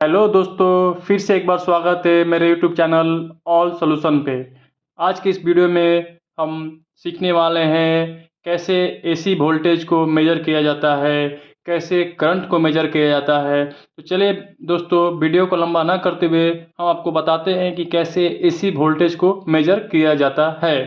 Hello दोस्तों, फिर से एक बार स्वागत है मेरे यूट्यूब चैनल ऑल सॉल्यूशन पे। आज की इस वीडियो में हम सीखने वाले हैं कैसे एसी वोल्टेज को मेजर किया जाता है, कैसे करंट को मेजर किया जाता है। तो चलिए दोस्तों, वीडियो को लंबा ना करते हुए हम आपको बताते हैं कि कैसे एसी वोल्टेज को मेजर किया जाता है।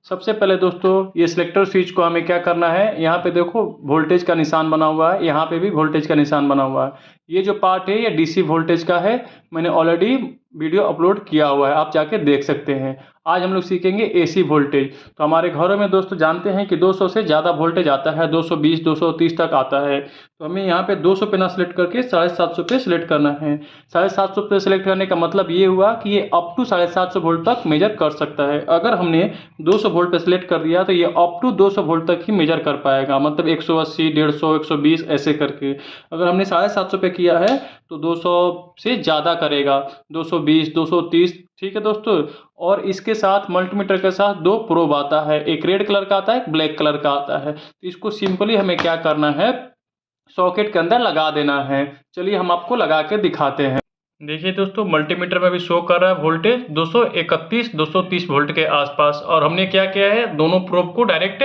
सबसे पहले दोस्तों, ये सिलेक्टर स्विच को हमें क्या करना है, यहाँ पे देखो वोल्टेज का निशान बना हुआ है, यहाँ पे भी वोल्टेज का निशान बना हुआ है। ये जो पार्ट है ये डीसी वोल्टेज का है। मैंने ऑलरेडी वीडियो अपलोड किया हुआ है, आप जाके देख सकते हैं। आज हम लोग सीखेंगे एसी वोल्टेज। तो हमारे घरों में दोस्तों जानते हैं कि 200 से ज़्यादा वोल्टेज आता है, 220 230 तक आता है। तो हमें यहाँ पे 200 पे ना सिलेक्ट करके 750 पे सिलेक्ट करना है। 750 पे सिलेक्ट करने का मतलब ये हुआ कि ये अप टू 750 वोल्ट तक मेजर कर सकता है। अगर हमने 200 वोल्ट पे सिलेक्ट कर दिया तो ये अप टू 200 वोल्ट तक ही मेजर कर पाएगा, मतलब 180 150 120 ऐसे करके। अगर हमने 750 पे किया है तो 200 से ज़्यादा करेगा, 220 230। ठीक है दोस्तों। और इसके साथ मल्टीमीटर के साथ दो प्रोब आता है, एक रेड कलर का आता है, एक ब्लैक कलर का आता है। तो इसको सिंपली हमें क्या करना है, सॉकेट के अंदर लगा देना है। चलिए हम आपको लगा के दिखाते हैं। देखिए दोस्तों, मल्टीमीटर में भी शो कर रहा है वोल्टेज 231 230 वोल्ट के आसपास। और हमने क्या किया है, दोनों प्रोब को डायरेक्ट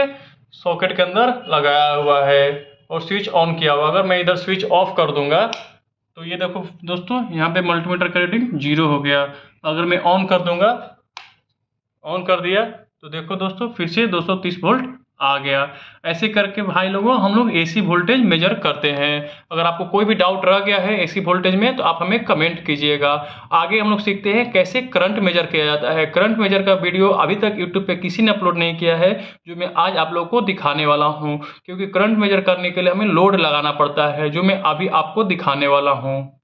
सॉकेट के अंदर लगाया हुआ है और स्विच ऑन किया हुआ। अगर मैं इधर स्विच ऑफ कर दूंगा तो ये देखो दोस्तों, यहाँ पे मल्टीमीटर का रीडिंग 0 हो गया। अगर मैं ऑन कर दूंगा, ऑन कर दिया, तो देखो दोस्तों फिर से 230 वोल्ट आ गया। ऐसे करके भाई लोगों हम लोग एसी वोल्टेज मेजर करते हैं। अगर आपको कोई भी डाउट रह गया है एसी वोल्टेज में तो आप हमें कमेंट कीजिएगा। आगे हम लोग सीखते हैं कैसे करंट मेजर किया जाता है। करंट मेजर का वीडियो अभी तक यूट्यूब पे किसी ने अपलोड नहीं किया है, जो मैं आज आप लोग को दिखाने वाला हूँ। क्योंकि करंट मेजर करने के लिए हमें लोड लगाना पड़ता है, जो मैं अभी आपको दिखाने वाला हूँ।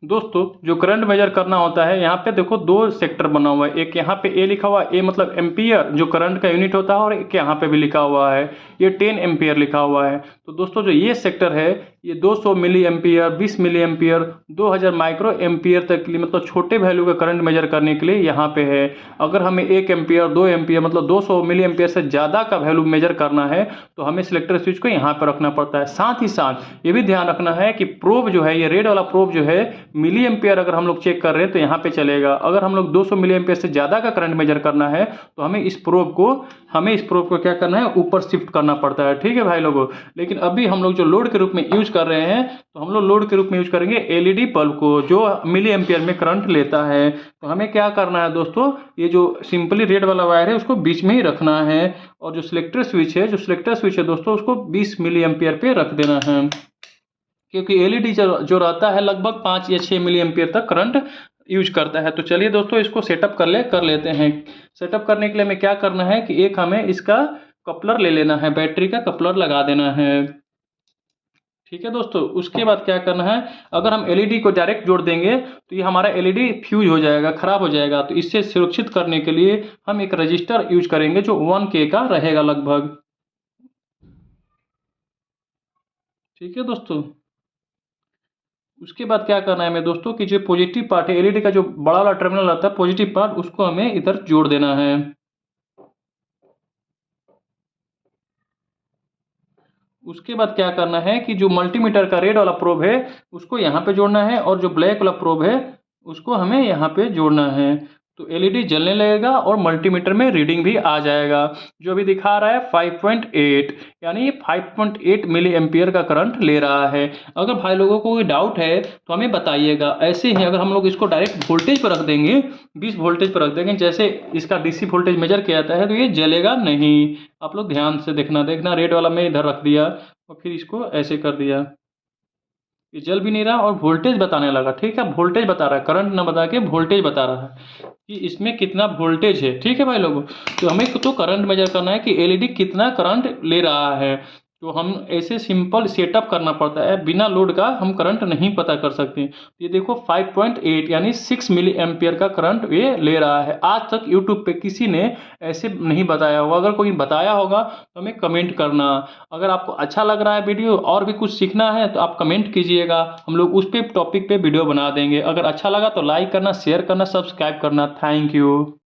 दोस्तों, जो करंट मेजर करना होता है, यहाँ पे देखो दो सेक्टर बना हुआ है। एक यहाँ पे ए लिखा हुआ है, ए मतलब एम्पियर जो करंट का यूनिट होता है, और एक यहाँ पे भी लिखा हुआ है ये 10 एम्पियर लिखा हुआ है। तो दोस्तों जो ये सेक्टर है ये 200 milli ampere, 20 milli ampere, 2000 micro ampere तक के लिए, मतलब छोटे वैल्यू का करंट मेजर करने के लिए यहाँ पे है। अगर हमें 1 एम्पियर 2 एम्पियर मतलब 200 मिली एम्पियर से ज़्यादा का वैल्यू मेजर करना है तो हमें सिलेक्टर स्विच को यहाँ पर रखना पड़ता है। साथ ही साथ ये भी ध्यान रखना है कि प्रोब जो है, ये रेड वाला प्रोब जो है मिली एम्पियर अगर हम लोग चेक कर रहे हैं तो यहाँ पे चलेगा। अगर हम लोग 200 मिली एम्पियर से ज़्यादा का करंट मेजर करना है तो हमें इस प्रोब को क्या करना है, ऊपर शिफ्ट करना पड़ता है। ठीक है भाई लोगों। लेकिन अभी हम लोग जो लोड के रूप में यूज कर रहे हैं तो हम लोग लोड के रूप में यूज करेंगे एलईडी बल्ब को, जो मिली एम्पियर में करंट लेता है। तो हमें क्या करना है दोस्तों, ये जो सिंपली रेड वाला वायर है उसको बीच में ही रखना है, और जो सिलेक्टर स्विच है दोस्तों उसको 20 मिली एम्पियर पे रख देना है। क्योंकि एलईडी जो रहता है लगभग 5 या 6 मिली एम्पियर तक करंट यूज करता है। तो चलिए दोस्तों इसको सेटअप कर लेते हैं। सेटअप करने के लिए हमें क्या करना है कि एक हमें इसका कपलर ले लेना है, बैटरी का कपलर लगा देना है। ठीक है दोस्तों। उसके बाद क्या करना है, अगर हम एलईडी को डायरेक्ट जोड़ देंगे तो ये हमारा एलईडी फ्यूज हो जाएगा, खराब हो जाएगा। तो इससे सुरक्षित करने के लिए हम एक रजिस्टर यूज करेंगे जो 1K का रहेगा लगभग। ठीक है दोस्तों। उसके बाद क्या करना है हमें दोस्तों कि जो पॉजिटिव पार्ट है एलईडी का, जो बड़ा वाला टर्मिनल आता है पॉजिटिव पार्ट, उसको हमें इधर जोड़ देना है। उसके बाद क्या करना है कि जो मल्टीमीटर का रेड वाला प्रोब है उसको यहाँ पे जोड़ना है, और जो ब्लैक वाला प्रोब है उसको हमें यहाँ पे जोड़ना है। तो एलईडी जलने लगेगा और मल्टीमीटर में रीडिंग भी आ जाएगा, जो अभी दिखा रहा है 5.8, यानी ये 5.8 मिली एम्पियर का करंट ले रहा है। अगर भाई लोगों को कोई डाउट है तो हमें बताइएगा। ऐसे ही अगर हम लोग इसको डायरेक्ट वोल्टेज पर रख देंगे, 20 वोल्टेज पर रख देंगे, जैसे इसका डीसी वोल्टेज मेजर किया जाता है, तो ये जलेगा नहीं। आप लोग ध्यान से देखना रेड वाला मैं इधर रख दिया और फिर इसको ऐसे कर दिया, ये जल भी नहीं रहा और वोल्टेज बताने लगा। ठीक है, वोल्टेज बता रहा है, करंट ना बता के वोल्टेज बता रहा है कि इसमें कितना वोल्टेज है। ठीक है भाई लोगों। तो हमें तो करंट मेजर करना है कि एलईडी कितना करंट ले रहा है। तो हम ऐसे सिंपल सेटअप करना पड़ता है, बिना लोड का हम करंट नहीं पता कर सकते। ये देखो 5.8 यानी 6 मिली एम्पियर का करंट ये ले रहा है। आज तक यूट्यूब पे किसी ने ऐसे नहीं बताया होगा। अगर कोई बताया होगा तो हमें कमेंट करना। अगर आपको अच्छा लग रहा है वीडियो और भी कुछ सीखना है तो आप कमेंट कीजिएगा, हम लोग उस पे टॉपिक पे वीडियो बना देंगे। अगर अच्छा लगा तो लाइक करना, शेयर करना, सब्सक्राइब करना। Thank you.